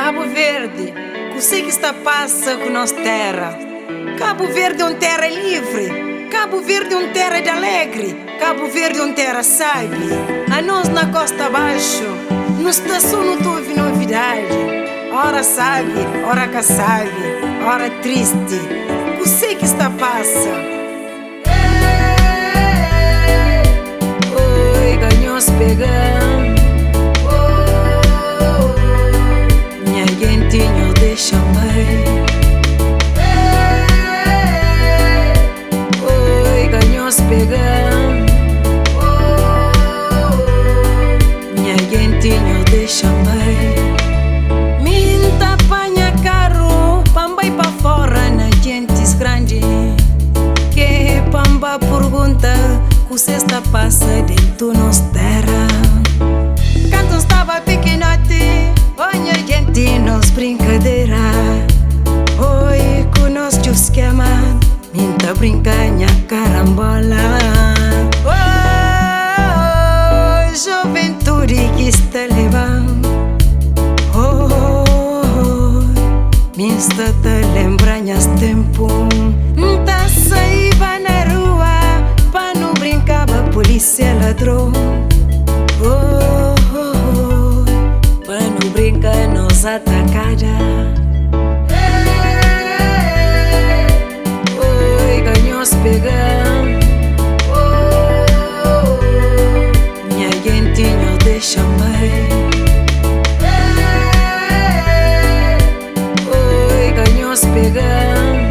Cabo Verde, o que está passa com nossa terra. Cabo Verde é uma terra livre. Cabo Verde é uma terra de alegre. Cabo Verde é uma terra sabe. A nós na costa abaixo, no estação não houve novidade. Ora sabe, ora que sabe, ora triste. O que está passa. Oi, ganhou-se pegando. Minha gentinho deixa mais. Oi, ganhou-se pegando. Minha gentinho deixa mais. Minta apanha carro, pamba e pra fora na gentes grande. Que pamba pergunta, o cesta passa dentro nos terra. Quando estava pequenote, olha gente nos brincadeira. Oi, conosco esquema, minta brincanha carambola. Oh, juventude que está levando. Oh, minsta te lembranhas tempo. Tá saíva na rua, pra não brincar, polícia ladrão. Pra não brincar, nos atacada. Oi, ganhou-se pegando. Minha gentinho deixa mais. Oi, ganhou-se pegando.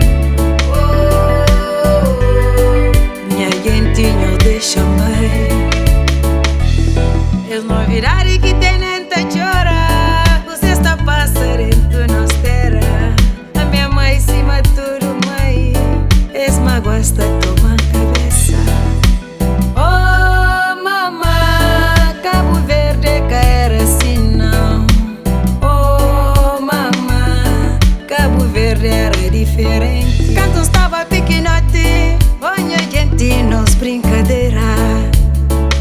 Minha gentinho deixa mais. As novidades que tem nenta chora. Você está passando nos terra. A minha mãe se matou, mãe. Es mágoas está tomando cabeça. Oh, mamá, Cabo Verde cair assim não. Oh, mamá, Cabo Verde era diferente. Quando estava pequenote, olha gente nos brincadeira.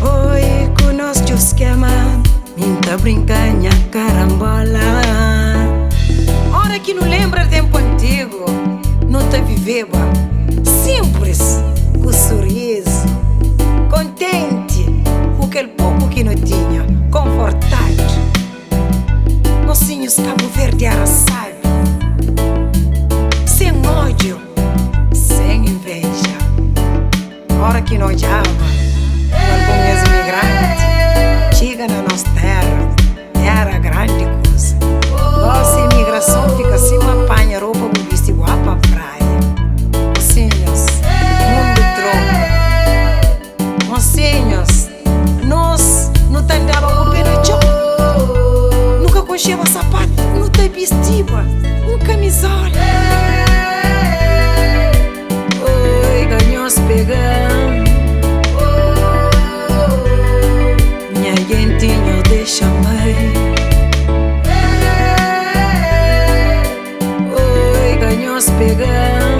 Oi, conosco esquema, minta brincanha carambola. Hora que não lembra tempo antigo, não te viveva. Simples, com sorriso, contente com aquele pouco que não tinha, confortado. Mocinhos Cabo Verde era sábio, sem ódio, sem inveja. Hora que não odiava, quando os imigrantes chegam na nossa terra, era grande coisa. Nossa imigração fica assim, uma apanha roupa por vestir igual pra praia. Mocinhos, mundo troca. Mocinhos, nós não tentava com o pé no chão. Nunca concheva sapato, não te vestiva camisola. Oi, ganhou-se pegando. Minha gentinho deixa mais. Oi, ganhou-se pegando.